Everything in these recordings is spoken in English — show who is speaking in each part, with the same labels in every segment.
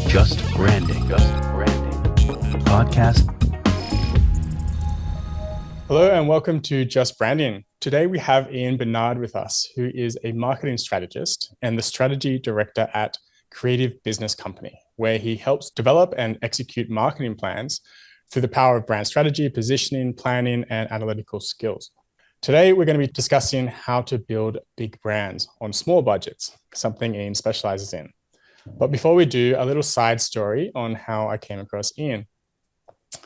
Speaker 1: Just Branding. The podcast.
Speaker 2: Hello and welcome to Just Branding. Today we have Ian Bernard with us, who is a marketing strategist and the strategy director at Creative Business Company, where he helps develop and execute marketing plans through the power of brand strategy, positioning, planning, and analytical skills. Today, we're going to be discussing how to build big brands on small budgets, something Ian specializes in. But before we do, a little side story on how I came across Ian.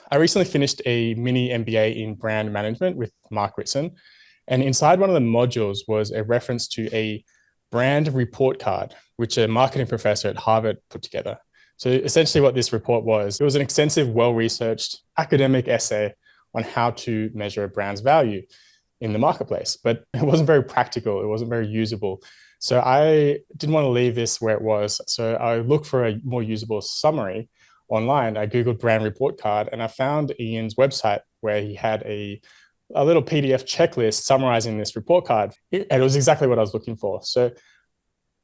Speaker 2: I recently finished a mini MBA in brand management with Mark Ritson, and inside one of the modules was a reference to a brand report card, which a marketing professor at Harvard put together. So essentially what this report was, it was an extensive, well-researched academic essay on how to measure a brand's value in the marketplace, but it wasn't very practical. It wasn't very usable. So I didn't want to leave this where it was. So I looked for a more usable summary online. I Googled brand report card and I found Ian's website where he had a little PDF checklist summarizing this report card. And it was exactly what I was looking for. So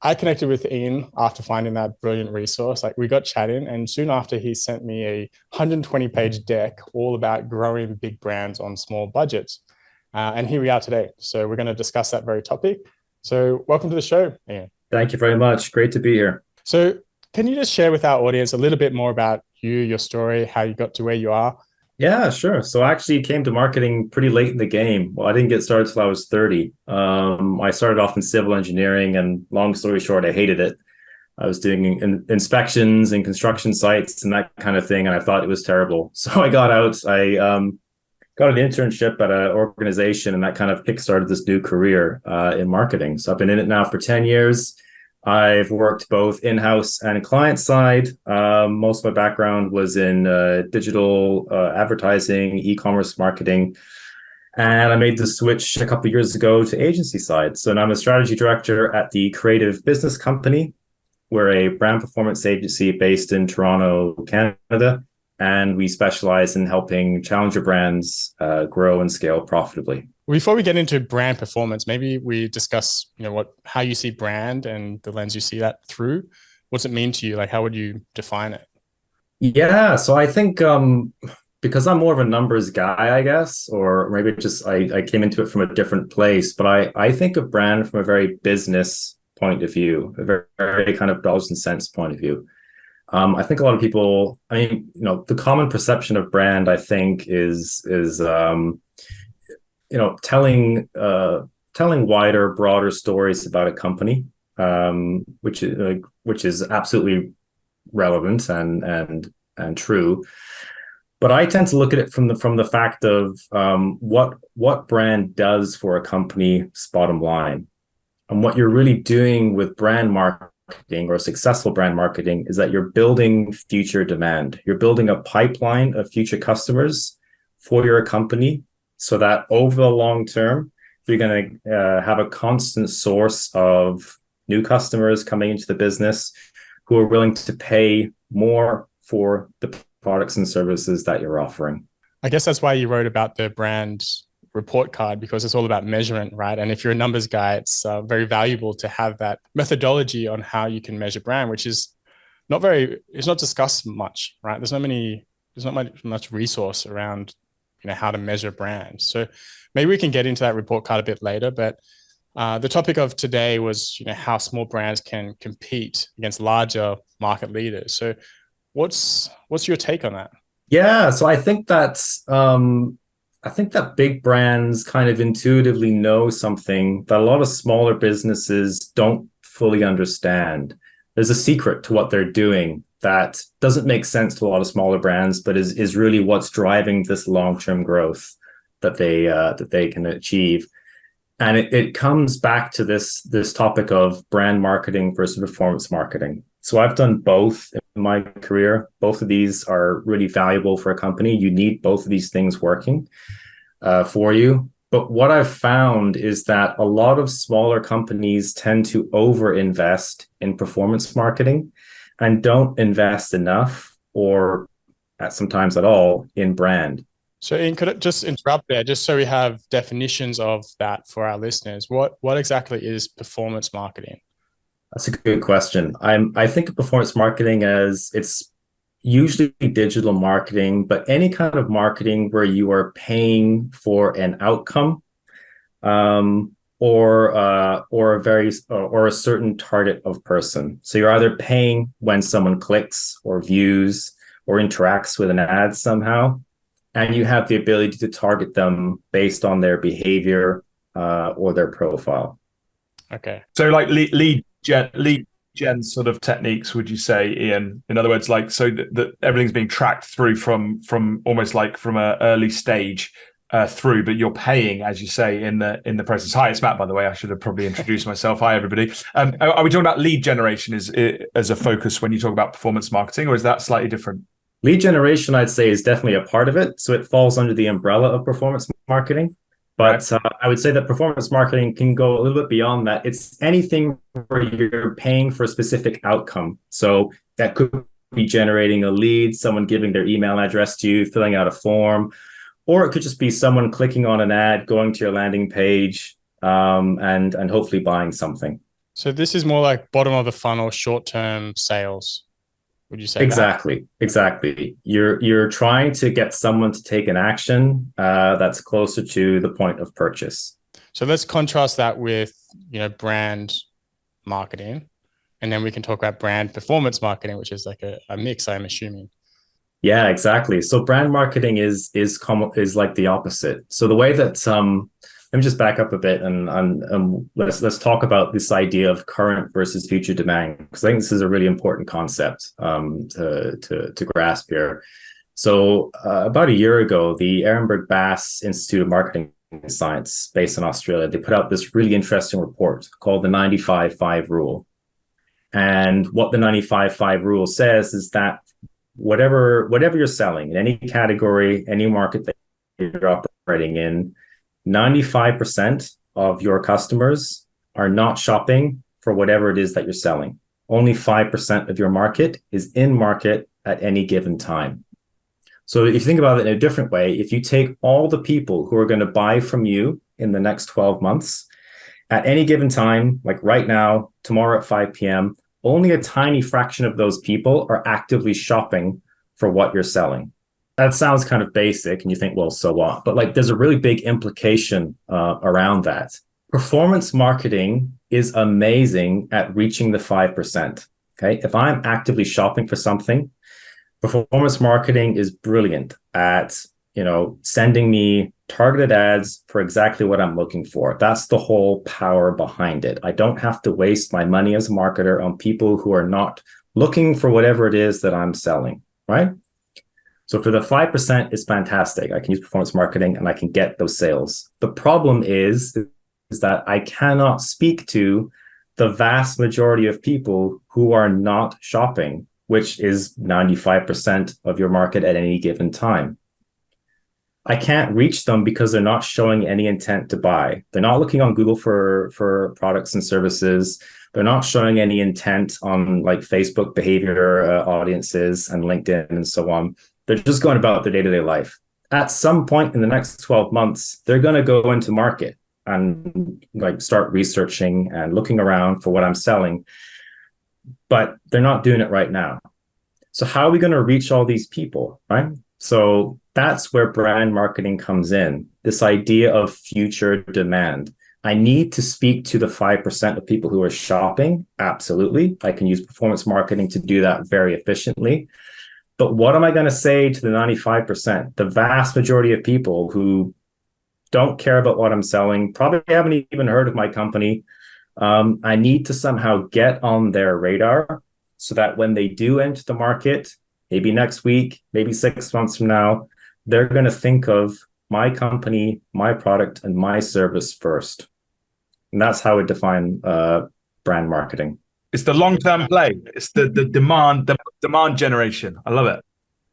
Speaker 2: I connected with Ian after finding that brilliant resource. Like, we got chatting, and soon after he sent me a 120-page deck all about growing big brands on small budgets. And here we are today. So we're going to discuss that very topic. So welcome to the show, Ian.
Speaker 3: Thank you very much. Great to be here.
Speaker 2: So can you just share with our audience a little bit more about you, your story, how you got to where you are?
Speaker 3: Yeah, sure. So I actually came to marketing pretty late in the game. Well, I didn't get started till I was 30. I started off in civil engineering, and long story short, I hated it. I was doing inspections and construction sites and that kind of thing, and I thought it was terrible. So I got out. I got an internship at an organization, and that kind of kickstarted this new career in marketing. So I've been in it now for 10 years. I've worked both in-house and client side. Most of my background was in digital advertising, e-commerce marketing. And I made the switch a couple of years ago to agency side. So now I'm a strategy director at the Creative Business Company. We're a brand performance agency based in Toronto, Canada. And we specialize in helping challenger brands grow and scale profitably.
Speaker 2: Before we get into brand performance, maybe we discuss, how you see brand and the lens you see that through. What's it mean to you? Like, how would you define it?
Speaker 3: Yeah, so I think because I'm more of a numbers guy, I guess, or maybe just I came into it from a different place, but I think of brand from a very business point of view, a very, very kind of dollars and cents point of view. I think a lot of people, the common perception of brand, I think, is telling wider, broader stories about a company, which is absolutely relevant and true. But I tend to look at it from the fact of what brand does for a company's bottom line, and what you're really doing with brand marketing or successful brand marketing is that you're building future demand. You're building a pipeline of future customers for your company, so that over the long term, you're going to have a constant source of new customers coming into the business who are willing to pay more for the products and services that you're offering.
Speaker 2: I guess that's why you wrote about the brand report card, because it's all about measurement, right? And if you're a numbers guy, it's very valuable to have that methodology on how you can measure brand, which is it's not discussed much, right? There's not much resource around how to measure brands. So maybe we can get into that report card a bit later, but the topic of today was how small brands can compete against larger market leaders. So what's your take on that?
Speaker 3: Yeah, so I think that big brands kind of intuitively know something that a lot of smaller businesses don't fully understand. There's a secret to what they're doing that doesn't make sense to a lot of smaller brands, but is really what's driving this long-term growth that they can achieve. And it comes back to this topic of brand marketing versus performance marketing. So I've done both in my career. Both of these are really valuable for a company. You need both of these things working for you. But what I've found is that a lot of smaller companies tend to overinvest in performance marketing and don't invest enough, or sometimes at all, in brand.
Speaker 2: So Ian, could I just interrupt there, just so we have definitions of that for our listeners? What exactly is performance marketing?
Speaker 3: That's a good question. I think of performance marketing as it's usually digital marketing, but any kind of marketing where you are paying for an outcome, or a very or a certain target of person. So you're either paying when someone clicks or views or interacts with an ad somehow, and you have the ability to target them based on their behavior or their profile.
Speaker 2: Okay.
Speaker 4: So like lead gen sort of techniques, would you say, Ian? In other words, like so that everything's being tracked through from almost like from an early stage through, but you're paying, as you say, in the process. Hi, it's Matt, by the way. I should have probably introduced myself. Hi, everybody. Are we talking about lead generation as a focus when you talk about performance marketing, or is that slightly different?
Speaker 3: Lead generation, I'd say, is definitely a part of it. So it falls under the umbrella of performance marketing. But I would say that performance marketing can go a little bit beyond that. It's anything where you're paying for a specific outcome. So that could be generating a lead, someone giving their email address to you, filling out a form, or it could just be someone clicking on an ad, going to your landing page, and hopefully buying something.
Speaker 2: So this is more like bottom of the funnel, short-term sales. Would you say
Speaker 3: exactly
Speaker 2: that?
Speaker 3: Exactly. You're trying to get someone to take an action that's closer to the point of purchase.
Speaker 2: So let's contrast that with, brand marketing, and then we can talk about brand performance marketing, which is like a mix, I'm assuming.
Speaker 3: Yeah, exactly. So brand marketing is like the opposite. So the way that let me just back up a bit and let's talk about this idea of current versus future demand, because I think this is a really important concept to grasp here. So about a year ago, the Ehrenberg Bass Institute of Marketing Science, based in Australia, they put out this really interesting report called the 95-5 rule. And what the 95-5 rule says is that whatever you're selling in any category, any market that you're operating in, 95% of your customers are not shopping for whatever it is that you're selling. Only 5% of your market is in market at any given time. So if you think about it in a different way, if you take all the people who are going to buy from you in the next 12 months, at any given time, like right now, tomorrow at 5 p.m., only a tiny fraction of those people are actively shopping for what you're selling. That sounds kind of basic, and you think, well, so what? But like, there's a really big implication around that. Performance marketing is amazing at reaching the 5%. Okay, if I'm actively shopping for something, performance marketing is brilliant at sending me targeted ads for exactly what I'm looking for. That's the whole power behind it. I don't have to waste my money as a marketer on people who are not looking for whatever it is that I'm selling, right? So for the 5%, it's fantastic. I can use performance marketing and I can get those sales. The problem is that I cannot speak to the vast majority of people who are not shopping, which is 95% of your market at any given time. I can't reach them because they're not showing any intent to buy. They're not looking on Google for products and services. They're not showing any intent on like Facebook behavior audiences and LinkedIn and so on. They're just going about their day-to-day life. At some point in the next 12 months, they're going to go into market and like start researching and looking around for what I'm selling, but they're not doing it right now. So how are we going to reach all these people, right? So that's where brand marketing comes in, this idea of future demand. I need to speak to the 5% of people who are shopping. Absolutely. I can use performance marketing to do that very efficiently. But what am I going to say to the 95%, the vast majority of people who don't care about what I'm selling, probably haven't even heard of my company? I need to somehow get on their radar so that when they do enter the market, maybe next week, maybe 6 months from now, they're going to think of my company, my product, and my service first. And that's how I define brand marketing.
Speaker 4: It's the long-term play. It's the demand generation. I love it.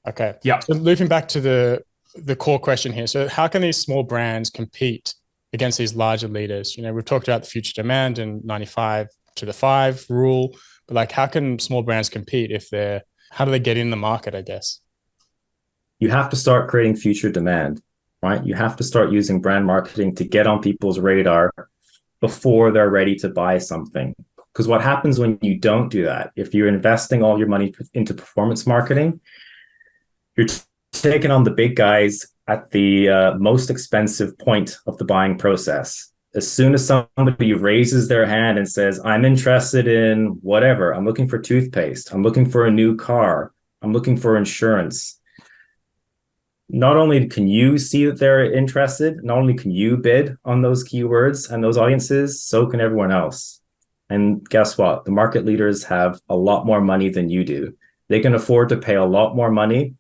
Speaker 2: Okay.
Speaker 4: Yeah.
Speaker 2: So looping back to the core question here. So how can these small brands compete against these larger leaders? We've talked about the future demand and 95-5 rule, but like, how can small brands compete how do they get in the market, I guess?
Speaker 3: You have to start creating future demand, right? You have to start using brand marketing to get on people's radar before they're ready to buy something. Because what happens when you don't do that, if you're investing all your money into performance marketing, you're taking on the big guys at the most expensive point of the buying process. As soon as somebody raises their hand and says, I'm interested in whatever, I'm looking for toothpaste, I'm looking for a new car, I'm looking for insurance. Not only can you see that they're interested, not only can you bid on those keywords and those audiences, so can everyone else. And guess what? The market leaders have a lot more money than you do. They can afford to pay a lot more money.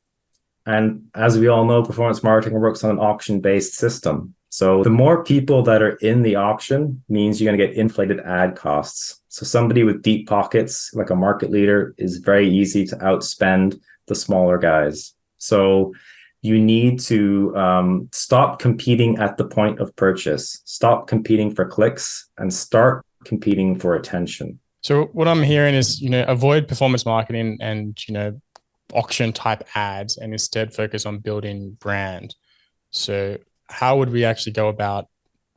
Speaker 3: And as we all know, performance marketing works on an auction-based system. So the more people that are in the auction means you're going to get inflated ad costs. So somebody with deep pockets, like a market leader, is very easy to outspend the smaller guys. So you need to stop competing at the point of purchase, stop competing for clicks, and start competing for attention.
Speaker 2: So what I'm hearing is, avoid performance marketing and, auction type ads, and instead focus on building brand. So how would we actually go about,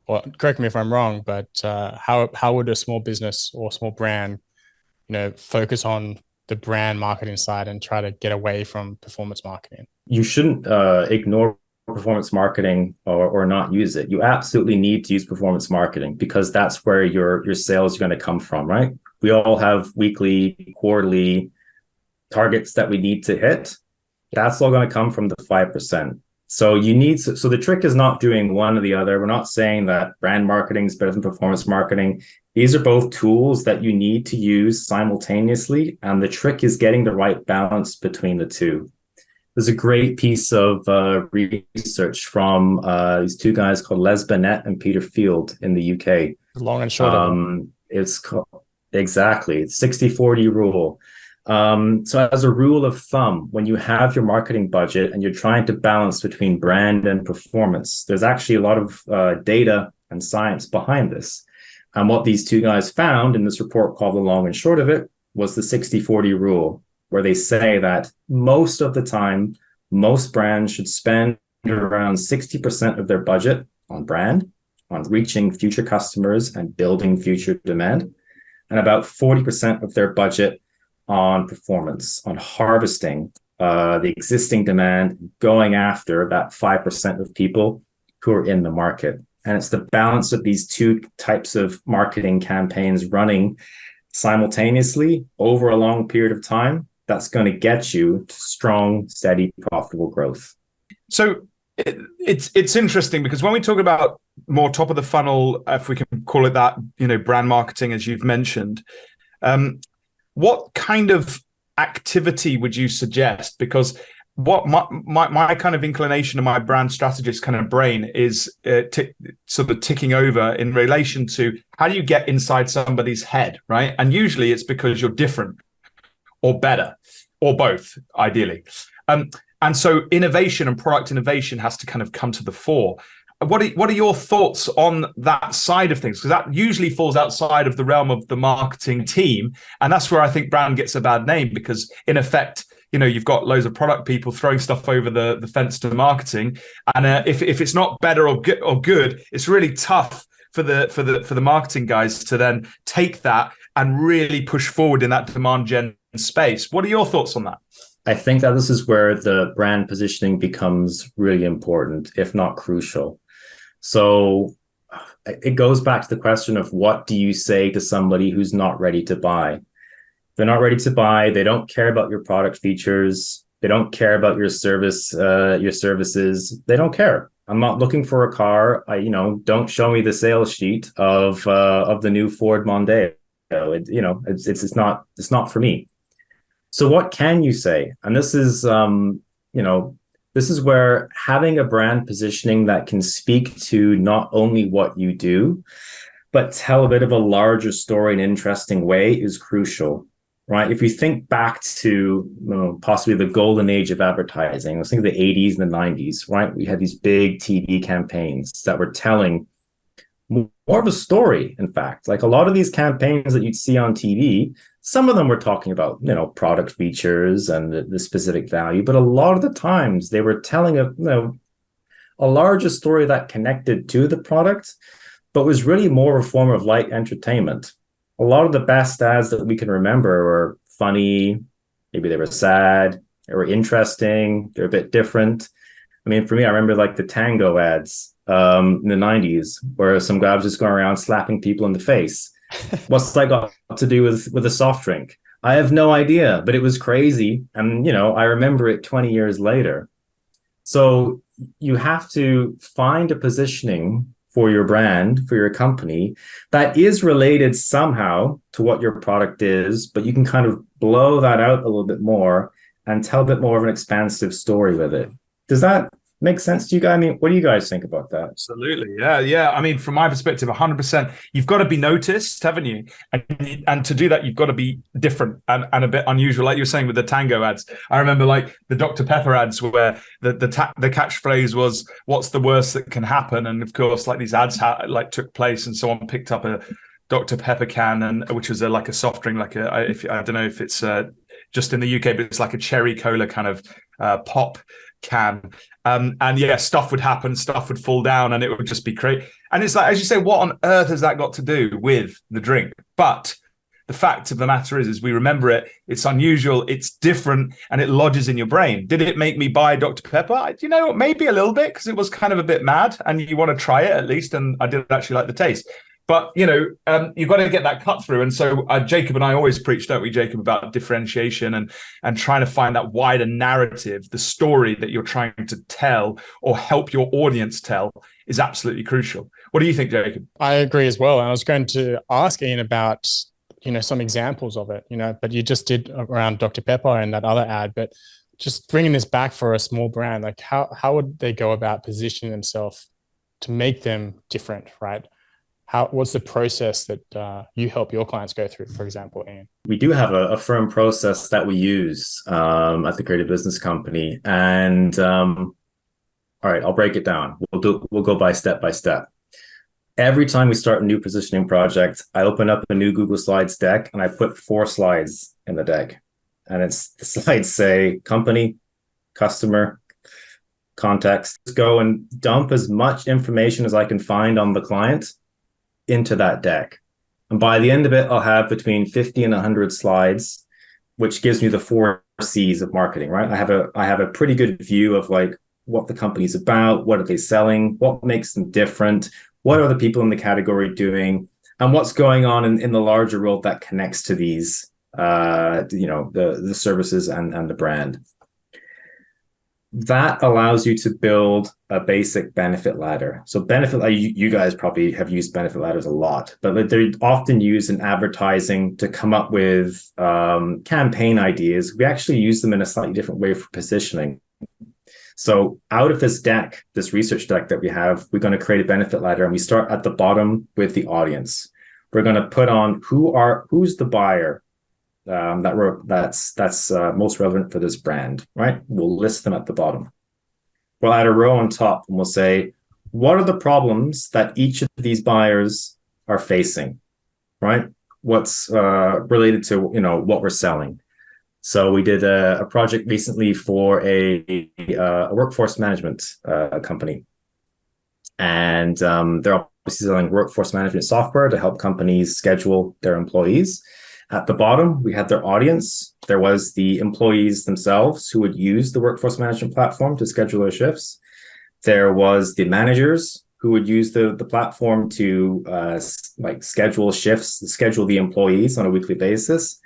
Speaker 2: well, correct me if I'm wrong, but how would a small business or small brand, focus on the brand marketing side and try to get away from performance marketing?
Speaker 3: You shouldn't ignore performance marketing or not use it. You absolutely need to use performance marketing because that's where your sales are going to come from, right? We all have weekly, quarterly targets that we need to hit. That's all going to come from the 5%. So the trick is not doing one or the other. We're not saying that brand marketing is better than performance marketing. These are both tools that you need to use simultaneously. And the trick is getting the right balance between the two. There's a great piece of research from these two guys called Les Binet and Peter Field in the UK.
Speaker 2: Long and short of it.
Speaker 3: It's called, exactly, 60-40 rule. So as a rule of thumb, when you have your marketing budget and you're trying to balance between brand and performance, there's actually a lot of data and science behind this. And what these two guys found in this report called The Long and Short of It was the 60-40 rule, where they say that most of the time, most brands should spend around 60% of their budget on brand, on reaching future customers and building future demand, and about 40% of their budget on performance, on harvesting the existing demand, going after that 5% of people who are in the market. And it's the balance of these two types of marketing campaigns running simultaneously over a long period of time that's going to get you to strong, steady, profitable growth.
Speaker 4: So it's interesting because when we talk about more top of the funnel, if we can call it that, brand marketing, as you've mentioned, what kind of activity would you suggest? Because what my kind of inclination in my brand strategist kind of brain is sort of ticking over in relation to how do you get inside somebody's head, right? And usually it's because you're different or better or both, ideally. And so innovation and product innovation has to kind of come to the fore. What are your thoughts on that side of things? Because that usually falls outside of the realm of the marketing team. And that's where I think brand gets a bad name because in effect, you've got loads of product people throwing stuff over the fence to marketing. And if it's not better or good, it's really tough for the marketing guys to then take that and really push forward in that demand gen space. What are your thoughts on that?
Speaker 3: I think that this is where the brand positioning becomes really important, if not crucial. So it goes back to the question of what do you say to somebody who's not ready to buy? They're not ready to buy. They don't care about your product features. They don't care about your services. They don't care. I'm not looking for a car. Don't show me the sales sheet of the new Ford Mondeo. It's not for me. So what can you say? And this is this is where having a brand positioning that can speak to not only what you do, but tell a bit of a larger story in an interesting way is crucial, right? If you think back to possibly the golden age of advertising, let's think of the 80s and the 90s, right? We had these big TV campaigns that were telling more of a story, in fact. Like a lot of these campaigns that you'd see on TV, some of them were talking about, product features and the specific value, but a lot of the times they were telling a larger story that connected to the product, but was really more a form of light entertainment. a lot of the best ads that we can remember were funny, maybe they were sad, they were interesting, they're a bit different. I mean, for me, I remember like the tango ads in the 90s, where some guy was just going around slapping people in the face. What's that got to do with a soft drink? I have no idea, but it was crazy. And, I remember it 20 years later. So you have to find a positioning for your brand, for your company, that is related somehow to what your product is, but you can kind of blow that out a little bit more and tell a bit more of an expansive story with it. Does that make sense to you guys? I mean, what do you guys think about that?
Speaker 4: Absolutely. Yeah. I mean, from my perspective, 100%, you've got to be noticed, haven't you? And to do that, you've got to be different and a bit unusual. Like you were saying with the tango ads, I remember like the Dr. Pepper ads where the catchphrase was, "What's the worst that can happen?" And of course, like these ads took place and someone picked up a Dr. Pepper can, and which was like a soft drink, like I don't know if it's just in the UK, but it's like a cherry cola kind of pop can. And yeah, stuff would happen, stuff would fall down, and it would just be crazy. And it's like, as you say, what on earth has that got to do with the drink? But the fact of the matter is we remember it, it's unusual, it's different, and it lodges in your brain. Did it make me buy Dr. Pepper? Maybe a little bit, because it was kind of a bit mad, and you want to try it at least, and I did actually like the taste. But, you've got to get that cut through. And so Jacob and I always preach, don't we, Jacob, about differentiation and trying to find that wider narrative, the story that you're trying to tell or help your audience tell is absolutely crucial. What do you think, Jacob?
Speaker 2: I agree as well. And I was going to ask Ian about, some examples of it, but you just did around Dr. Pepper and that other ad, but just bringing this back for a small brand, like how would they go about positioning themselves to make them different, right? What's the process that you help your clients go through, for example, Ian?
Speaker 3: We do have a firm process that we use at the Creative Business Company. And all right, I'll break it down. We'll go by step. Every time we start a new positioning project, I open up a new Google Slides deck and I put 4 slides in the deck. And the slides say company, customer, context. Just go and dump as much information as I can find on the client into that deck. And by the end of it, I'll have between 50 and 100 slides, which gives me the 4 C's of marketing, right? I have a pretty good view of like what the company's about, what are they selling, what makes them different, what are the people in the category doing, and what's going on in the larger world that connects to these, the services and the brand. That allows you to build a basic benefit ladder. So you guys probably have used benefit ladders a lot, but they're often used in advertising to come up with campaign ideas. We actually use them in a slightly different way for positioning. So out of this deck, this research deck that we have, we're going to create a benefit ladder, and we start at the bottom with the audience. We're going to put on who's the buyer that's most relevant for this brand, right? We'll list them at the bottom. We'll add a row on top and we'll say, what are the problems that each of these buyers are facing, right? What's related to, what we're selling. So we did a project recently for a workforce management company. And they're obviously selling workforce management software to help companies schedule their employees. At the bottom, we had their audience. There was the employees themselves who would use the workforce management platform to schedule their shifts. There was the managers who would use the platform to schedule shifts, schedule the employees on a weekly basis.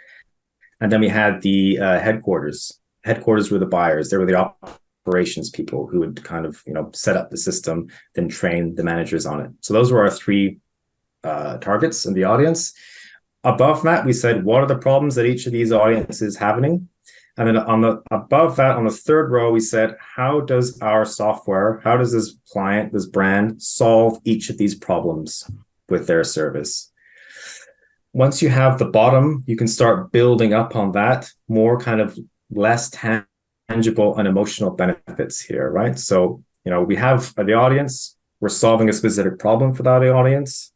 Speaker 3: And then we had the headquarters. Headquarters were the buyers. They were the operations people who would kind of, set up the system, then train the managers on it. So those were our 3 targets in the audience. Above that, we said, what are the problems that each of these audiences is having? And then above that, on the 3rd row, we said, how does our software, how does this client, this brand solve each of these problems with their service? Once you have the bottom, you can start building up on that, more kind of less tangible and emotional benefits here, right? So, we have the audience, we're solving a specific problem for that audience.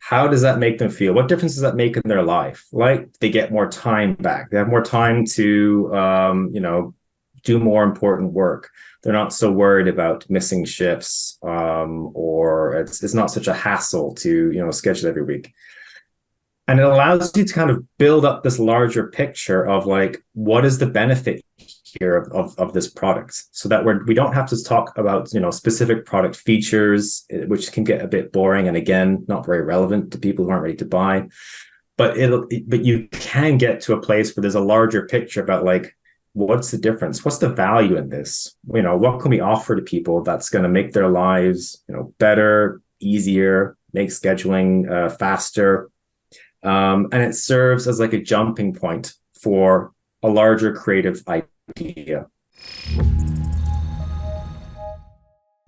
Speaker 3: How does that make them feel? What difference does that make in their life? Like, they get more time back. They have more time to, do more important work. They're not so worried about missing shifts, or it's not such a hassle to, schedule every week. And it allows you to kind of build up this larger picture of like, what is the benefit here of this product, so that we don't have to talk about, you know, specific product features, which can get a bit boring and again, not very relevant to people who aren't ready to buy. But you can get to a place where there's a larger picture about like, what's the difference? What's the value in this? You know, what can we offer to people that's going to make their lives, you know, better, easier, make scheduling faster. And it serves as like a jumping point for a larger creative idea.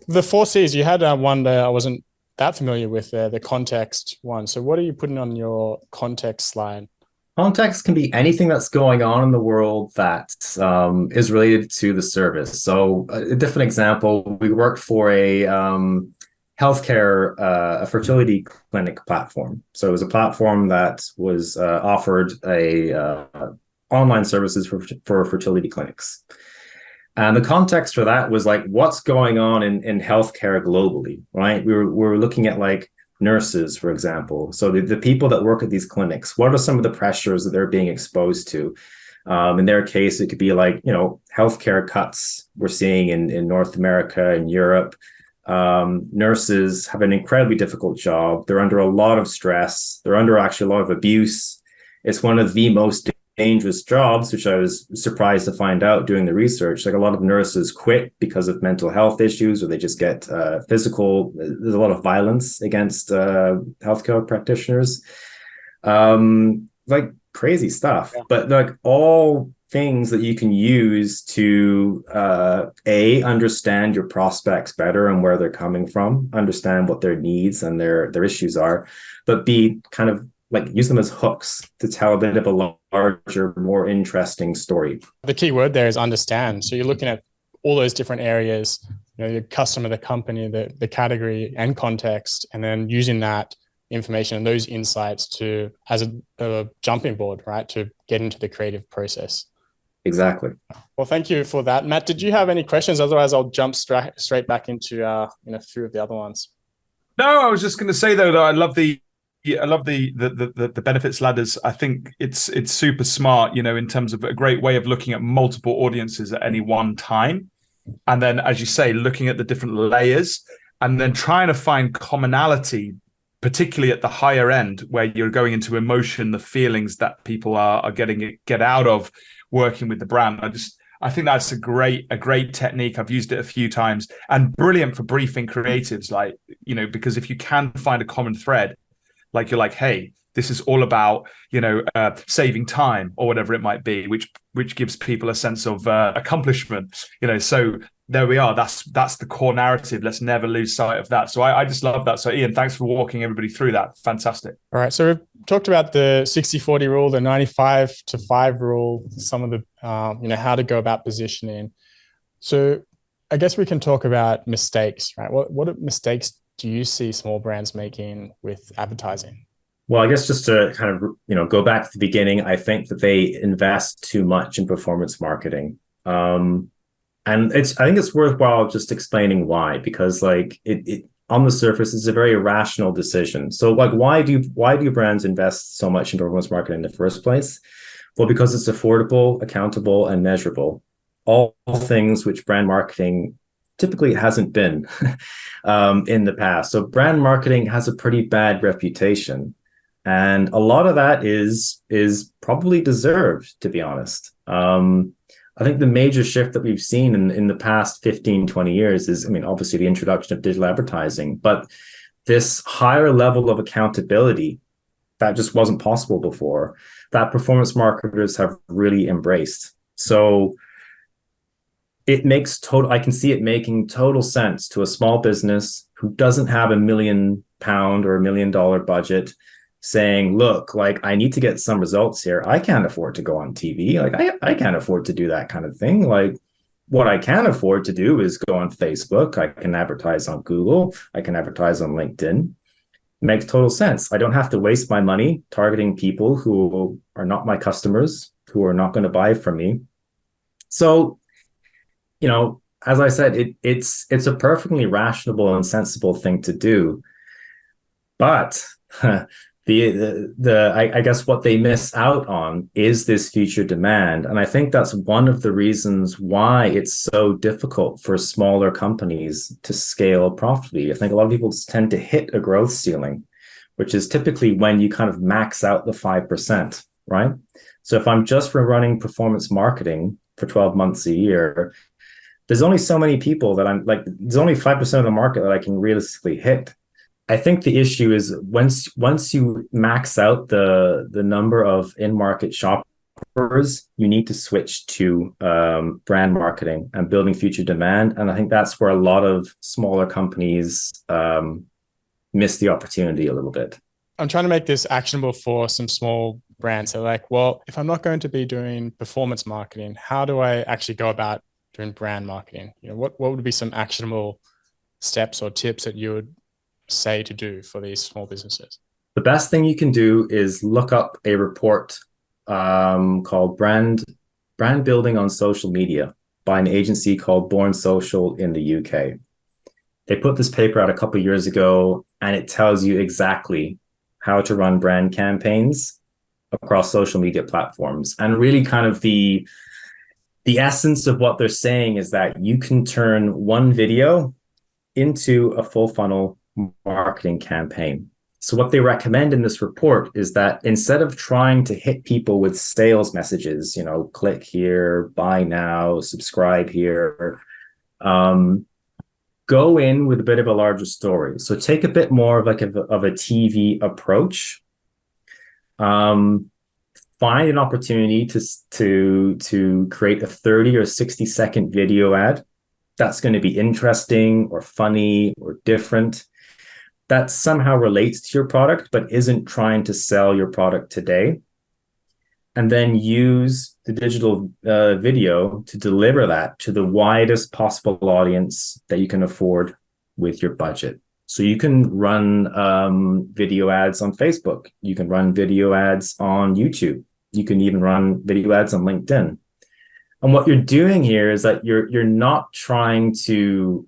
Speaker 2: The 4Cs, you had one that I wasn't that familiar with, the context one. So what are you putting on your context slide?
Speaker 3: Context can be anything that's going on in the world that is related to the service. So a different example, we worked for a healthcare, a fertility clinic platform. So it was a platform that was offered online services for fertility clinics. And the context for that was like, what's going on in healthcare globally, right? We were looking at like nurses, for example. So the people that work at these clinics, what are some of the pressures that they're being exposed to? In their case, it could be like, you know, healthcare cuts we're seeing in North America and Europe. Nurses have an incredibly difficult job. They're under a lot of stress. They're under actually a lot of abuse. It's one of the most dangerous jobs, which I was surprised to find out doing the research. Like a lot of nurses quit because of mental health issues, or they just get physical. There's a lot of violence against healthcare practitioners. Like crazy stuff, but like all things that you can use to understand your prospects better and where they're coming from, understand what their needs and their issues are, but B, kind of like use them as hooks to tell a bit of a larger, more interesting story.
Speaker 2: The key word there is understand. So you're looking at all those different areas, you know, your customer, the company, the category and context, and then using that information and those insights to as a jumping board, right, to get into the creative process.
Speaker 3: Exactly.
Speaker 2: Well, thank you for that. Matt, did you have any questions? Otherwise, I'll jump straight back into a few of the other ones.
Speaker 4: No, I was just going to say though that I love the benefits ladders. I think it's super smart, you know, in terms of a great way of looking at multiple audiences at any one time. And then, as you say, looking at the different layers and then trying to find commonality, particularly at the higher end where you're going into emotion, the feelings that people are get out of working with the brand. I think that's a great technique. I've used it a few times and brilliant for briefing creatives, like, you know, because if you can find a common thread, like you're like, hey, this is all about, you know, saving time or whatever it might be, which gives people a sense of accomplishment, you know. So there we are. That's the core narrative. Let's never lose sight of that. So I just love that. So Ian, thanks for walking everybody through that. Fantastic.
Speaker 2: All right. So we've talked about the 60-40 rule, the 95-5 rule, some of the, how to go about positioning. So I guess we can talk about mistakes, right? What mistakes do you see small brands making with advertising?
Speaker 3: Well, I guess just to kind of, you know, go back to the beginning, I think that they invest too much in performance marketing. And I think it's worthwhile just explaining why, because like it on the surface is a very irrational decision. So like, why do brands invest so much in performance marketing in the first place? Well, because it's affordable, accountable, and measurable. All things which brand marketing typically hasn't been in the past. So brand marketing has a pretty bad reputation. And a lot of that is probably deserved, to be honest. I think the major shift that we've seen in the past 15, 20 years is, I mean, obviously the introduction of digital advertising, but this higher level of accountability that just wasn't possible before, that performance marketers have really embraced. So I can see it making total sense to a small business who doesn't have £1 million or $1 million budget, saying, look, like, I need to get some results here. I can't afford to go on TV. Like, I can't afford to do that kind of thing. Like, what I can afford to do is go on Facebook. I can advertise on Google. I can advertise on LinkedIn. It makes total sense. I don't have to waste my money targeting people who are not my customers, who are not going to buy from me. So, you know, as I said, it's a perfectly rational and sensible thing to do. But I guess what they miss out on is this future demand. And I think that's one of the reasons why it's so difficult for smaller companies to scale profitably. I think a lot of people tend to hit a growth ceiling, which is typically when you kind of max out the 5%, right? So if I'm just running performance marketing for 12 months a year, there's only so many people that there's only 5% of the market that I can realistically hit. I think the issue is once you max out the number of in-market shoppers, you need to switch to brand marketing and building future demand. And I think that's where a lot of smaller companies miss the opportunity a little bit.
Speaker 2: I'm trying to make this actionable for some small brands. So like, well, if I'm not going to be doing performance marketing, how do I actually go about doing brand marketing? What would be some actionable steps or tips that you would say to do for these small businesses?
Speaker 3: The best thing you can do is look up a report called brand building on social media by an agency called Born Social in the UK. They put this paper out a couple of years ago, and it tells you exactly how to run brand campaigns across social media platforms. And really kind of the essence of what they're saying is that you can turn one video into a full funnel marketing campaign. So what they recommend in this report is that instead of trying to hit people with sales messages, click here, buy now, subscribe here, go in with a bit of a larger story. So take a bit more of a TV approach. Find an opportunity to create a 30 or 60-second video ad that's going to be interesting or funny or different, that somehow relates to your product but isn't trying to sell your product today. And then use the digital video to deliver that to the widest possible audience that you can afford with your budget. So you can run video ads on Facebook. You can run video ads on YouTube. You can even run video ads on LinkedIn. And what you're doing here is that you're not trying to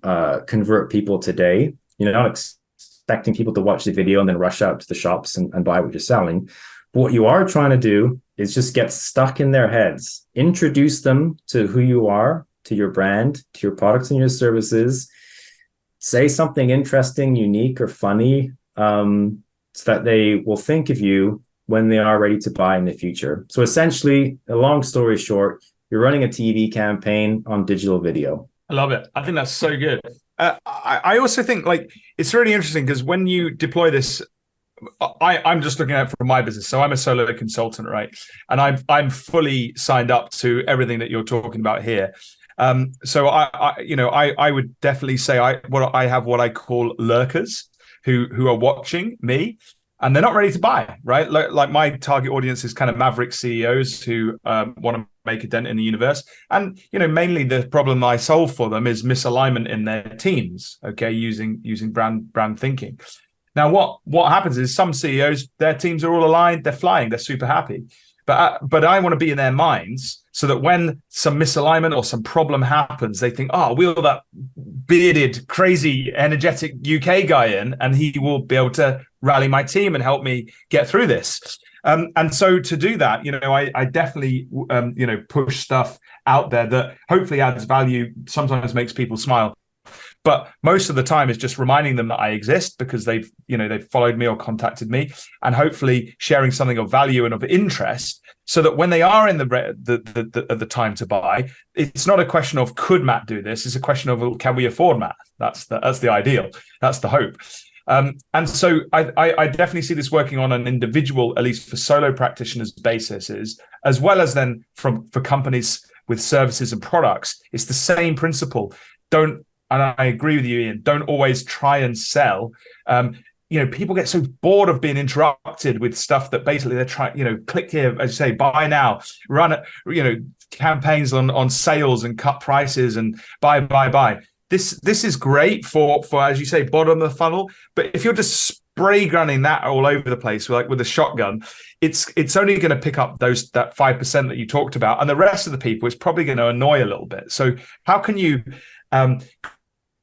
Speaker 3: convert people today. You're not expecting people to watch the video and then rush out to the shops and buy what you're selling. But what you are trying to do is just get stuck in their heads, introduce them to who you are, to your brand, to your products and your services, say something interesting, unique, or funny, so that they will think of you when they are ready to buy in the future. So essentially, a long story short, you're running a TV campaign on digital video.
Speaker 4: I love it. I think that's so good. I also think it's really interesting because when you deploy this, I'm just looking at it from my business. So I'm a solo consultant, right? And I'm fully signed up to everything that you're talking about here. So I would definitely say I have what I call lurkers who are watching me, and they're not ready to buy, right? Like my target audience is kind of maverick CEOs who want to make a dent in the universe. And, mainly the problem I solve for them is misalignment in their teams, okay, using brand thinking. Now, what happens is some CEOs, their teams are all aligned, they're flying, they're super happy. But I want to be in their minds so that when some misalignment or some problem happens, they think, we'll that bearded, crazy, energetic UK guy in, and he will be able to rally my team and help me get through this. And so to do that, I definitely, push stuff out there that hopefully adds value, sometimes makes people smile. But most of the time is just reminding them that I exist because they've followed me or contacted me, and hopefully sharing something of value and of interest so that when they are in the time to buy, it's not a question of could Matt do this? It's a question of can we afford Matt? That's the ideal. That's the hope. And so I definitely see this working on an individual, at least for solo practitioners basis, as well as then for companies with services and products. It's the same principle. And I agree with you, Ian, don't always try and sell. People get so bored of being interrupted with stuff that basically they're trying, click here, as you say, buy now, run, campaigns on sales and cut prices and buy. This is great for, as you say, bottom of the funnel. But if you're just spray gunning that all over the place, with a shotgun, it's only going to pick up that 5% that you talked about. And the rest of the people is probably going to annoy a little bit. So how can you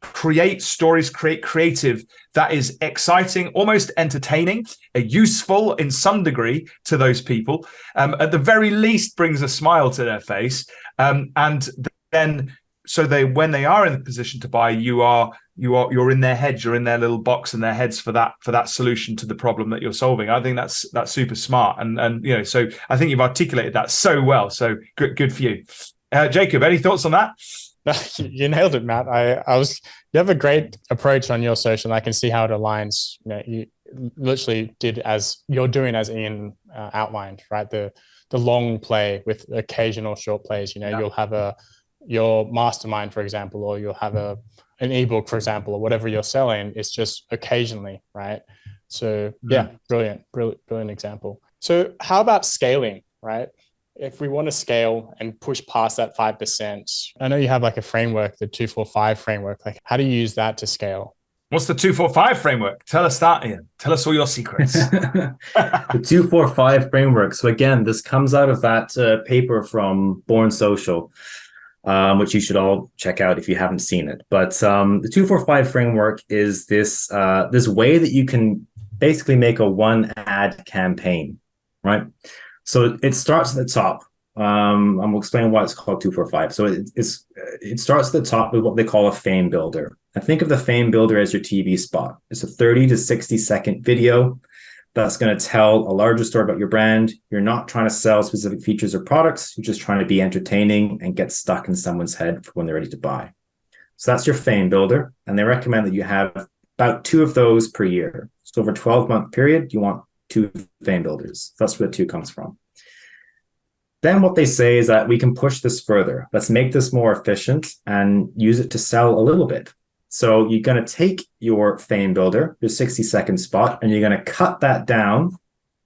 Speaker 4: create stories, create creative that is exciting, almost entertaining, useful in some degree to those people, at the very least brings a smile to their face, and then so when they are in the position to buy, you're in their heads, you're in their little box in their heads for that solution to the problem that you're solving. I think that's super smart, and so I think you've articulated that so well. So good for you, Jacob. Any thoughts on that?
Speaker 2: You nailed it, Matt. You have a great approach on your social, and I can see how it aligns. You literally did as you're doing, as Ian outlined, right? The long play with occasional short plays. You'll have your mastermind, for example, or you'll have an ebook, for example, or whatever you're selling. It's just occasionally, right? So yeah, brilliant example. So how about scaling, right? If we want to scale and push past that 5%, I know you have like a framework, the 2-4-5 framework. Like, how do you use that to scale?
Speaker 4: What's the 2-4-5 framework? Tell us that, Ian. Tell us all your secrets.
Speaker 3: The 2-4-5 framework. So again, this comes out of that paper from Born Social, which you should all check out if you haven't seen it. But the 2-4-5 framework is this way that you can basically make a one ad campaign, right? So it starts at the top. I'm going to explain why it's called 2-4-5. So it starts at the top with what they call a fame builder. And think of the fame builder as your TV spot. It's a 30 to 60 second video that's going to tell a larger story about your brand. You're not trying to sell specific features or products. You're just trying to be entertaining and get stuck in someone's head for when they're ready to buy. So that's your fame builder. And they recommend that you have about 2 of those per year. So over a 12-month period, you want 2 fame builders. That's where the 2 comes from. Then what they say is that we can push this further. Let's make this more efficient and use it to sell a little bit. So you're going to take your fame builder, your 60-second spot, and you're going to cut that down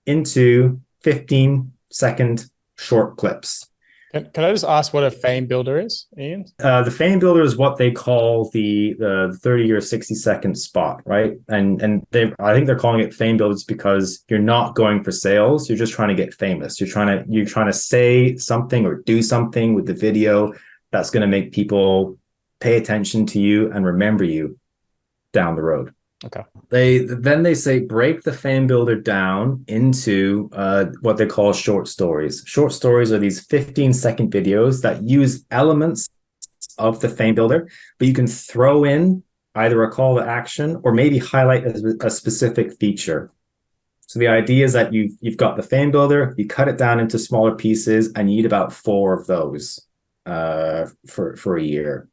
Speaker 3: into 15-second short clips.
Speaker 2: Can I just ask what a fame builder is, Ian?
Speaker 3: The fame builder is what they call the 30 or 60-second spot, right? And I think they're calling it fame builders because you're not going for sales. You're just trying to get famous. You're trying to say something or do something with the video that's going to make people pay attention to you and remember you down the road.
Speaker 2: Okay.
Speaker 3: They say break the fame builder down into what they call short stories. Short stories are these 15-second videos that use elements of the fame builder, but you can throw in either a call to action or maybe highlight a specific feature. So the idea is that you've got the fame builder, you cut it down into smaller pieces, and you need about 4 of those for a year.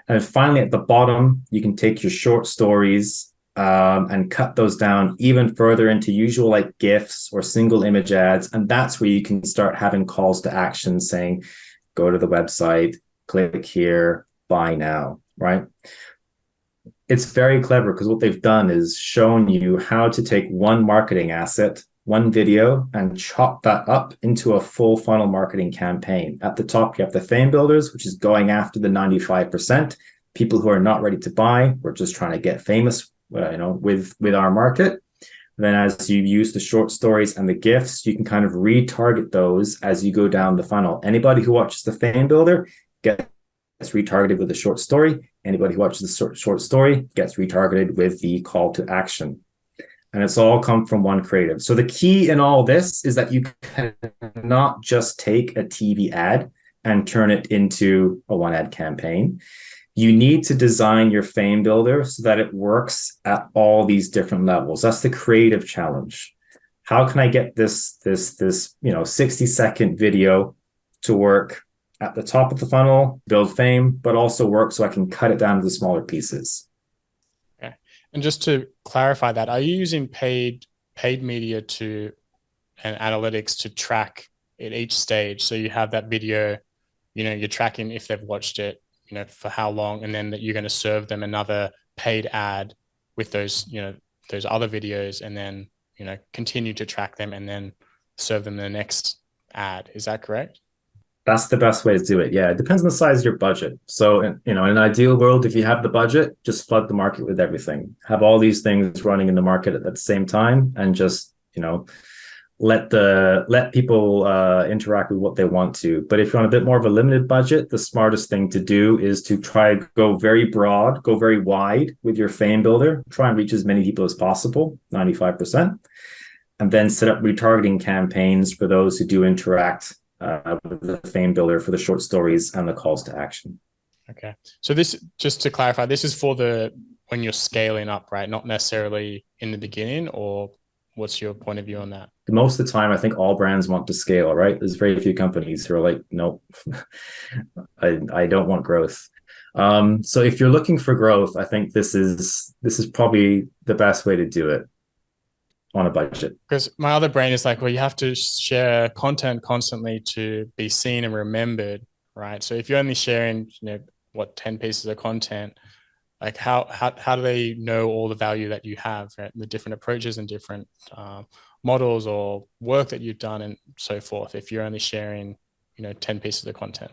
Speaker 3: And finally, at the bottom, you can take your short stories and cut those down even further into usual like GIFs or single image ads. And that's where you can start having calls to action saying, go to the website, click here, buy now, right? It's very clever because what they've done is shown you how to take one marketing asset, one video, and chop that up into a full funnel marketing campaign. At the top, you have the fame builders, which is going after the 95%, people who are not ready to buy. We're just trying to get famous, with our market. Then as you use the short stories and the GIFs, you can kind of retarget those as you go down the funnel. Anybody who watches the fame builder gets retargeted with the short story. Anybody who watches the short story gets retargeted with the call to action. And it's all come from one creative. So the key in all this is that you cannot just take a TV ad and turn it into a one ad campaign. You need to design your fame builder so that it works at all these different levels. That's the creative challenge. How can I get this 60-second video to work at the top of the funnel, build fame, but also work so I can cut it down to the smaller pieces?
Speaker 2: And just to clarify that, are you using paid media and analytics to track at each stage? So you have that video, you're tracking if they've watched it, for how long, and then that you're going to serve them another paid ad with those other videos, and then, continue to track them and then serve them the next ad. Is that correct?
Speaker 3: That's the best way to do it. Yeah, it depends on the size of your budget. So, in an ideal world, if you have the budget, just flood the market with everything. Have all these things running in the market at the same time, and just, let people interact with what they want to. But if you're on a bit more of a limited budget, the smartest thing to do is to try go very broad, go very wide with your fame builder, try and reach as many people as possible, 95%, and then set up retargeting campaigns for those who do interact with the fame builder for the short stories and the calls to action.
Speaker 2: Okay. So this, just to clarify, this is for when you're scaling up, right? Not necessarily in the beginning, or what's your point of view on that?
Speaker 3: Most of the time, I think all brands want to scale, right? There's very few companies who are like, nope, I don't want growth. So if you're looking for growth, I think this is probably the best way to do it on a budget. Because
Speaker 2: my other brain is like, well, you have to share content constantly to be seen and remembered, right? So if you're only sharing, 10 pieces of content, like how do they know all the value that you have, right? The different approaches and different models or work that you've done and so forth, if you're only sharing 10 pieces of content?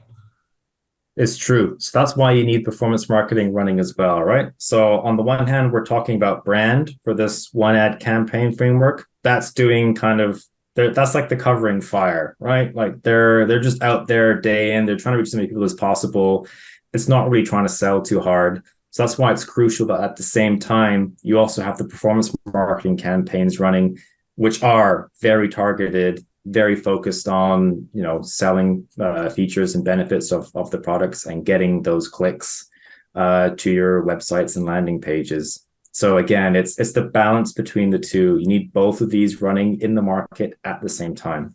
Speaker 3: It's true. So that's why you need performance marketing running as well, right? So on the one hand, we're talking about brand for this one ad campaign framework. That's doing that's like the covering fire, right? Like they're just out there day in, they're trying to reach as many people as possible. It's not really trying to sell too hard. So that's why it's crucial that at the same time, you also have the performance marketing campaigns running, which are very targeted, very focused on, selling features and benefits of the products and getting those clicks to your websites and landing pages. So again, it's the balance between the two. You need both of these running in the market at the same time.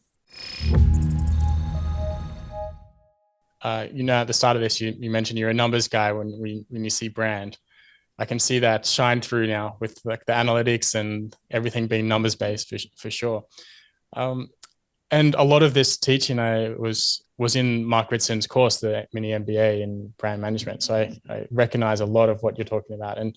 Speaker 2: At the start of this, you mentioned you're a numbers guy when you see brand. I can see that shine through now with like the analytics and everything being numbers based for sure. And a lot of this teaching was in Mark Ritson's course, the mini MBA in brand management. So I recognize a lot of what you're talking about. And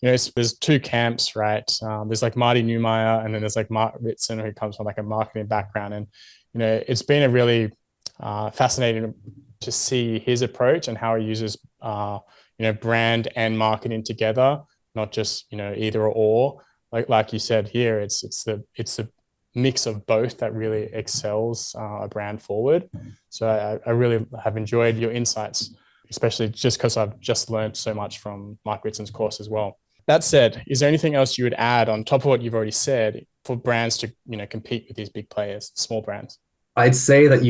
Speaker 2: there's two camps, right? There's like Marty Neumeyer, and then there's like Mark Ritson, who comes from like a marketing background. And it's been a really fascinating to see his approach and how he uses brand and marketing together, not just either or. Like you said here, it's the mix of both that really excels a brand forward. So I really have enjoyed your insights, especially just because I've just learned so much from Mark Ritson's course as well. That said, is there anything else you would add on top of what you've already said for brands to compete with these big players, small brands?
Speaker 3: I'd say that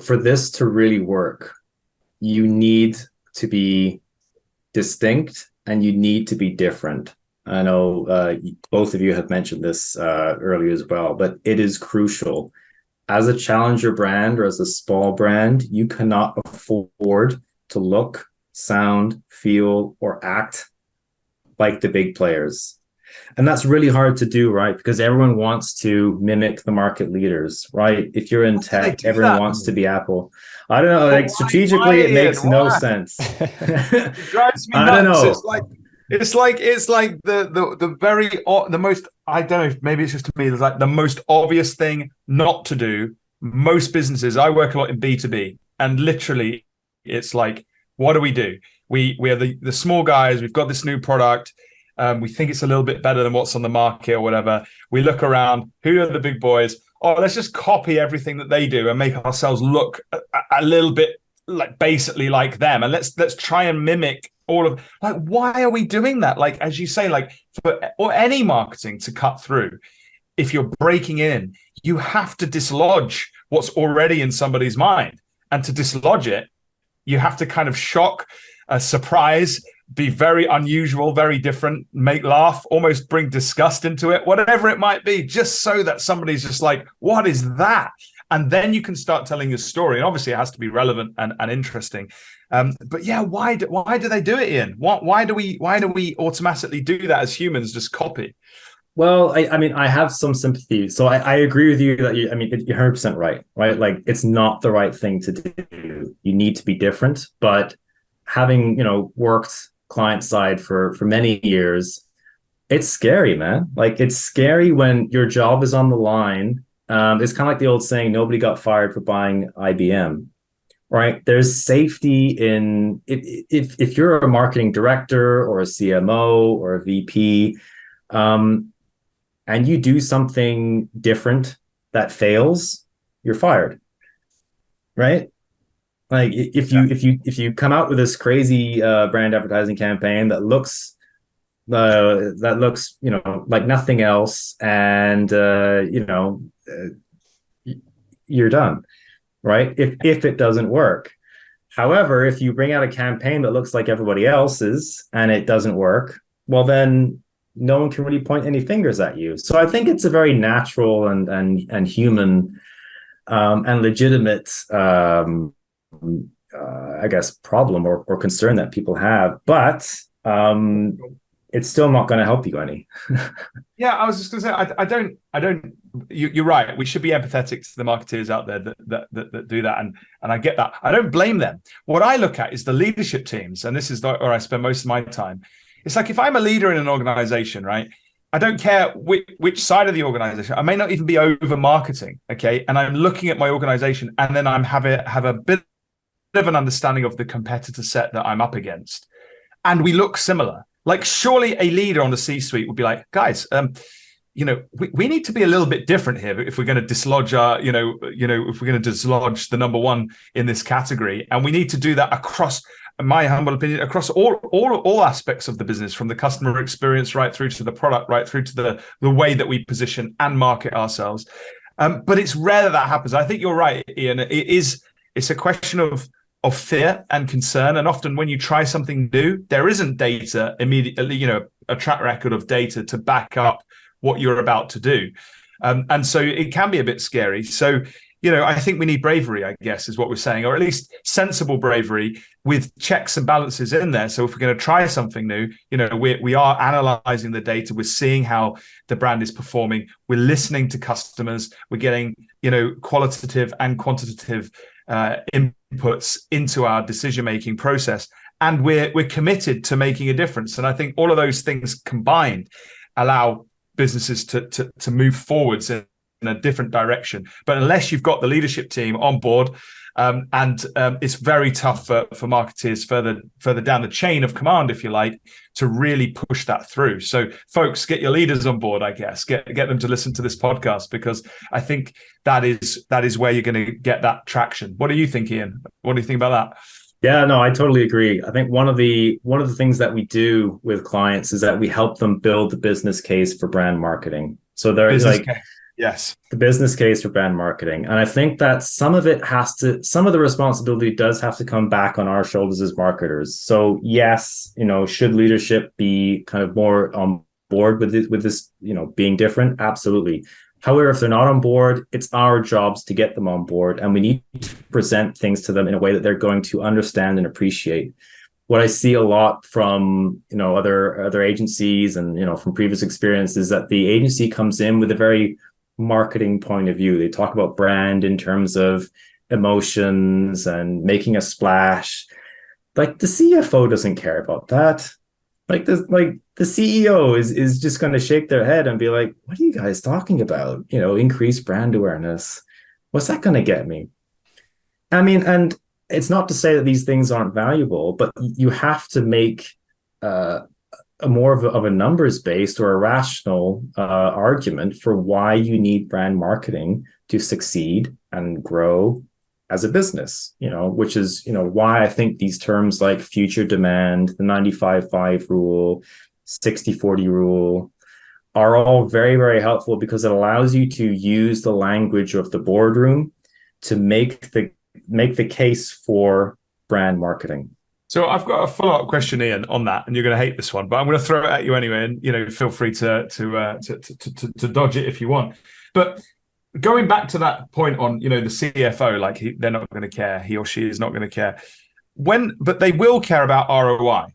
Speaker 3: for this to really work, you need to be distinct and you need to be different. I know both of you have mentioned this earlier as well, but it is crucial. As a challenger brand or as a small brand, you cannot afford to look, sound, feel, or act like the big players. And that's really hard to do, right? Because everyone wants to mimic the market leaders, right? If you're in tech, everyone wants to be Apple. I don't know, like strategically, it makes no sense.
Speaker 4: It drives me nuts.
Speaker 3: I don't know.
Speaker 4: It's like the most, I don't know, maybe it's just to me, it's like the most obvious thing not to do. Most businesses, I work a lot in B2B, and literally it's like, what do? We are the small guys, we've got this new product. We think it's a little bit better than what's on the market or whatever. We look around, who are the big boys? Oh, let's just copy everything that they do and make ourselves look a little bit like basically like them. And let's try and mimic all of, like, why are we doing that? Like, as you say, like or any marketing to cut through, if you're breaking in, you have to dislodge what's already in somebody's mind. And to dislodge it, you have to kind of shock, surprise, be very unusual, very different, make laugh, almost bring disgust into it, whatever it might be, just so that somebody's just like, what is that? And then you can start telling your story. And obviously it has to be relevant and interesting. But yeah, why do they do it, Ian? Why do we automatically do that as humans, just copy?
Speaker 3: Well, I mean, I have some sympathy. So I agree with you that you're 100% right? Like, it's not the right thing to do. You need to be different. But having, worked client side for many years, it's scary, man. Like, it's scary when your job is on the line. It's kind of like the old saying, nobody got fired for buying IBM, right? There's safety in if you're a marketing director or a CMO or a VP, and you do something different that fails, you're fired, right? Like if you come out with this crazy brand advertising campaign that looks like nothing else, and you're done, right? If it doesn't work. However, if you bring out a campaign that looks like everybody else's and it doesn't work, well, then no one can really point any fingers at you. So I think it's a very natural and human and legitimate, I guess, problem or concern that people have. But it's still not going to help you any.
Speaker 4: Yeah, I was just going to say, I don't. You're right. We should be empathetic to the marketeers out there that do that, and I get that. I don't blame them. What I look at is the leadership teams, and this is where I spend most of my time. It's like if I'm a leader in an organization, right? I don't care which side of the organization. I may not even be over marketing, okay? And I'm looking at my organization, and then I'm have a bit of an understanding of the competitor set that I'm up against, and we look similar. Like, surely a leader on the C-suite would be like, guys, we need to be a little bit different here if we're going to dislodge our, if we're going to dislodge the number one in this category, and we need to do that across, in my humble opinion, across all aspects of the business, from the customer experience right through to the product, right through to the way that we position and market ourselves. But it's rare that happens. I think you're right, Ian. It's a question of fear and concern. And often when you try something new, there isn't data immediately, a track record of data to back up what you're about to do. And so it can be a bit scary. So, I think we need bravery, I guess, is what we're saying, or at least sensible bravery with checks and balances in there. So if we're going to try something new, we are analyzing the data. We're seeing how the brand is performing. We're listening to customers. We're getting, qualitative and quantitative inputs into our decision-making process, and we're committed to making a difference. And I think all of those things combined allow businesses to move forwards in a different direction. But unless you've got the leadership team on board, it's very tough for marketeers further down the chain of command, if you like, to really push that through. So folks, get your leaders on board, I guess, get them to listen to this podcast, because I think that is where you're going to get that traction. What do you think, Ian? What do you think about that?
Speaker 3: Yeah, no, I totally agree. I think one of the things that we do with clients is that we help them build the business case for brand marketing. So there's
Speaker 4: yes,
Speaker 3: the business case for brand marketing. And I think that some of the responsibility does have to come back on our shoulders as marketers. So yes, should leadership be kind of more on board with this, being different? Absolutely. However, if they're not on board, it's our jobs to get them on board, and we need to present things to them in a way that they're going to understand and appreciate. What I see a lot from, other agencies and, from previous experience is that the agency comes in with a very marketing point of view. They talk about brand in terms of emotions and making a splash. Like, the CFO doesn't care about that. Like, the CEO is just going to shake their head and be like, what are you guys talking about? Increased brand awareness. What's that going to get me? I mean, and it's not to say that these things aren't valuable, but you have to make a more of a numbers-based or a rational argument for why you need brand marketing to succeed and grow as a business, which is, why I think these terms like future demand, the 95-5 rule, 60-40 rule are all very, very helpful, because it allows you to use the language of the boardroom to make the case for brand marketing.
Speaker 4: So I've got a follow-up question, Ian, on that, and you're going to hate this one, but I'm going to throw it at you anyway, and feel free to dodge it if you want. But going back to that point on, the CFO, like they're not going to care, he or she is not going to care. But they will care about ROI.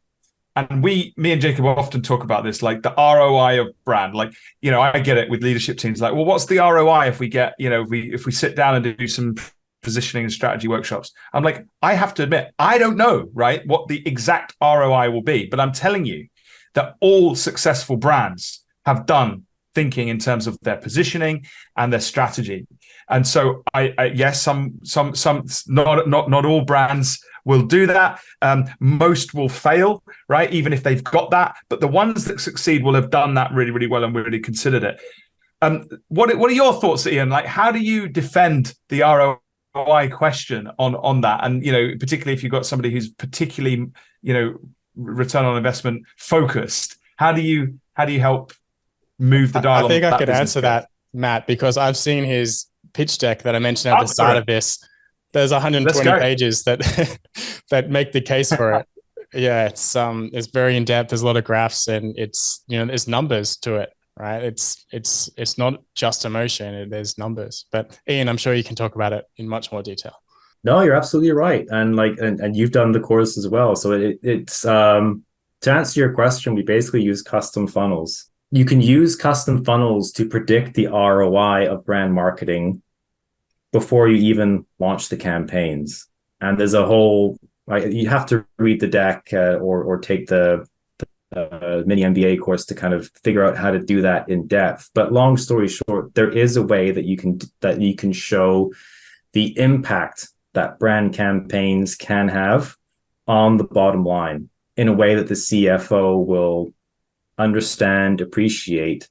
Speaker 4: And me and Jacob often talk about this, like the ROI of brand. Like, I get it with leadership teams. Like, well, what's the ROI if we get, if we sit down and do some positioning and strategy workshops? I'm like, I have to admit, I don't know, right, what the exact ROI will be. But I'm telling you that all successful brands have done thinking in terms of their positioning and their strategy. And so I yes, some not all brands will do that. Most will fail, right? Even if they've got that, but the ones that succeed will have done that really, really well and really considered it. What are your thoughts, Ian? Like, how do you defend the ROI question on that? And, particularly if you've got somebody who's particularly, return on investment focused, how do you help move the dial?
Speaker 2: I think
Speaker 4: on
Speaker 2: I could
Speaker 4: business
Speaker 2: answer
Speaker 4: case?
Speaker 2: that, Matt, because I've seen his pitch deck that I mentioned at the start of this. There's 120 pages that that make the case for it. Yeah, it's very in depth. There's a lot of graphs, and it's there's numbers to it, right? It's not just emotion. There's numbers. But Ian, I'm sure you can talk about it in much more detail.
Speaker 3: No, you're absolutely right, and you've done the course as well. So it's to answer your question, we basically use custom funnels. You can use custom funnels to predict the ROI of brand marketing before you even launch the campaigns. And there's a whole, you have to read the deck or take the mini MBA course to kind of figure out how to do that in depth. But long story short, there is a way that you can show the impact that brand campaigns can have on the bottom line in a way that the CFO will understand, appreciate,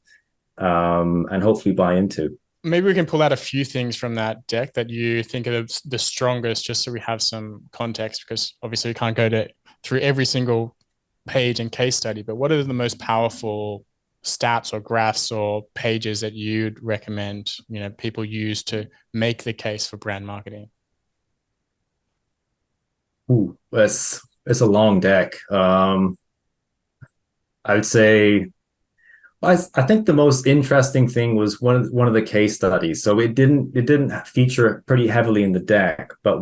Speaker 3: and hopefully buy into.
Speaker 2: Maybe we can pull out a few things from that deck that you think are the strongest, just so we have some context, because obviously we can't go through every single page and case study, but what are the most powerful stats or graphs or pages that you'd recommend people use to make the case for brand marketing?
Speaker 3: Ooh, it's a long deck. I would say, I think the most interesting thing was one of the case studies. So it didn't feature pretty heavily in the deck, but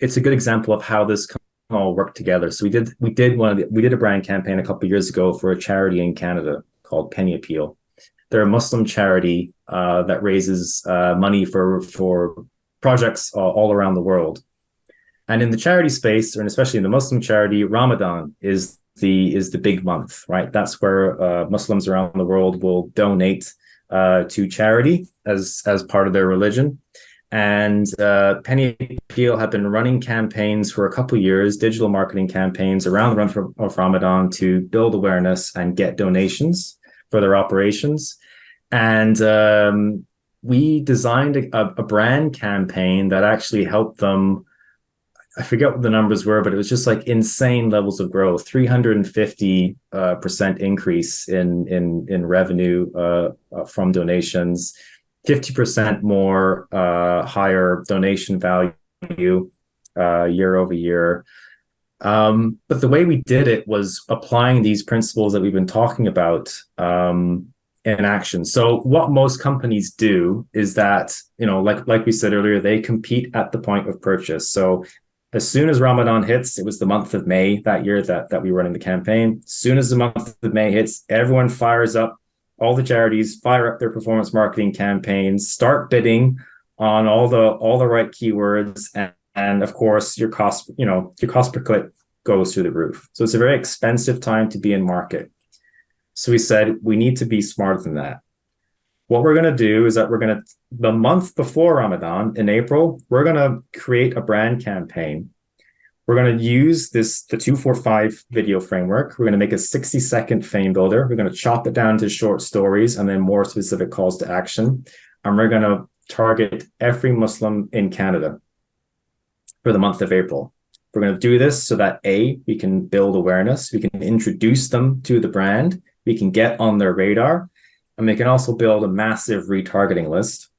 Speaker 3: it's a good example of how this can all work together. So we did a brand campaign a couple of years ago for a charity in Canada called Penny Appeal. They're a Muslim charity that raises money for projects all around the world. And in the charity space, and especially in the Muslim charity, Ramadan is the big month, right? That's where Muslims around the world will donate to charity as part of their religion. And Penny Appeal have been running campaigns for a couple of years, digital marketing campaigns around the run of Ramadan to build awareness and get donations for their operations. And we designed a brand campaign that actually helped them. I forget what the numbers were, but it was just like insane levels of growth, 350% increase in revenue from donations, 50% more higher donation value year over year. But the way we did it was applying these principles that we've been talking about in action. So what most companies do is that, like we said earlier, they compete at the point of purchase. So as soon as Ramadan hits, it was the month of May that year that we were running the campaign. As soon as the month of May hits, everyone fires up, all the charities fire up their performance marketing campaigns, start bidding on all the right keywords, and of course your cost per click goes through the roof. So it's a very expensive time to be in market. So we said we need to be smarter than that. What we're going to do is that the month before Ramadan in April, we're going to create a brand campaign. We're going to use the 245 video framework. We're going to make a 60-second fame builder. We're going to chop it down to short stories and then more specific calls to action. And we're going to target every Muslim in Canada for the month of April. We're going to do this so that we can build awareness. We can introduce them to the brand. We can get on their radar. And we can also build a massive retargeting list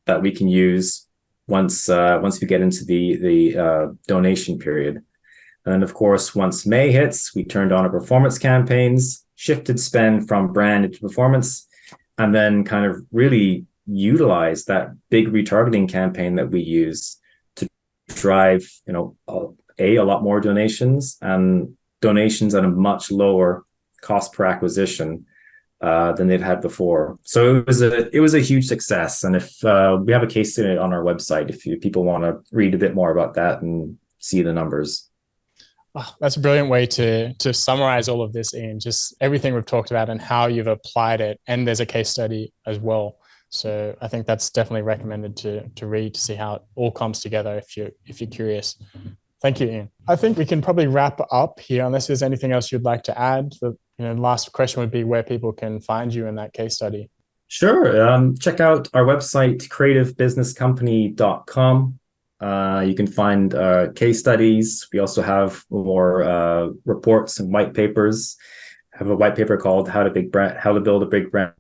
Speaker 3: that we can use once we get into the donation period. And of course, once May hits, we turned on our performance campaigns, shifted spend from brand into performance, and then kind of really utilize that big retargeting campaign that we use to drive, a lot more donations and donations at a much lower cost per acquisition than they've had before. So it was a huge success. And if we have a case study on our website, if people want to read a bit more about that and see the numbers.
Speaker 2: Oh, that's a brilliant way to summarize all of this, Ian, just everything we've talked about and how you've applied it. And there's a case study as well. So I think that's definitely recommended to read to see how it all comes together if you're curious. Thank you, Ian. I think we can probably wrap up here unless there's anything else you'd like to add. The last question would be where people can find you in that case study.
Speaker 3: Sure. Check out our website, creativebusinesscompany.com. You can find case studies. We also have more reports and white papers. I have a white paper called How to Build a Big Brand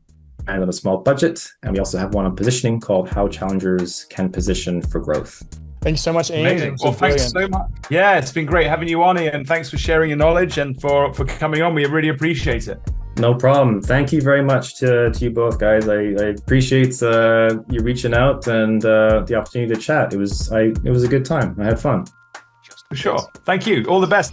Speaker 3: on a Small Budget. And we also have one on positioning called How Challengers Can Position for Growth.
Speaker 2: Thank you so much, Ian.
Speaker 4: Amazing. Well, thanks so much. Yeah, it's been great having you on, Ian. Thanks for sharing your knowledge and for coming on. We really appreciate it.
Speaker 3: No problem. Thank you very much to you both, guys. I appreciate you reaching out and the opportunity to chat. It was a good time. I had fun.
Speaker 4: For sure. Thank you. All the best.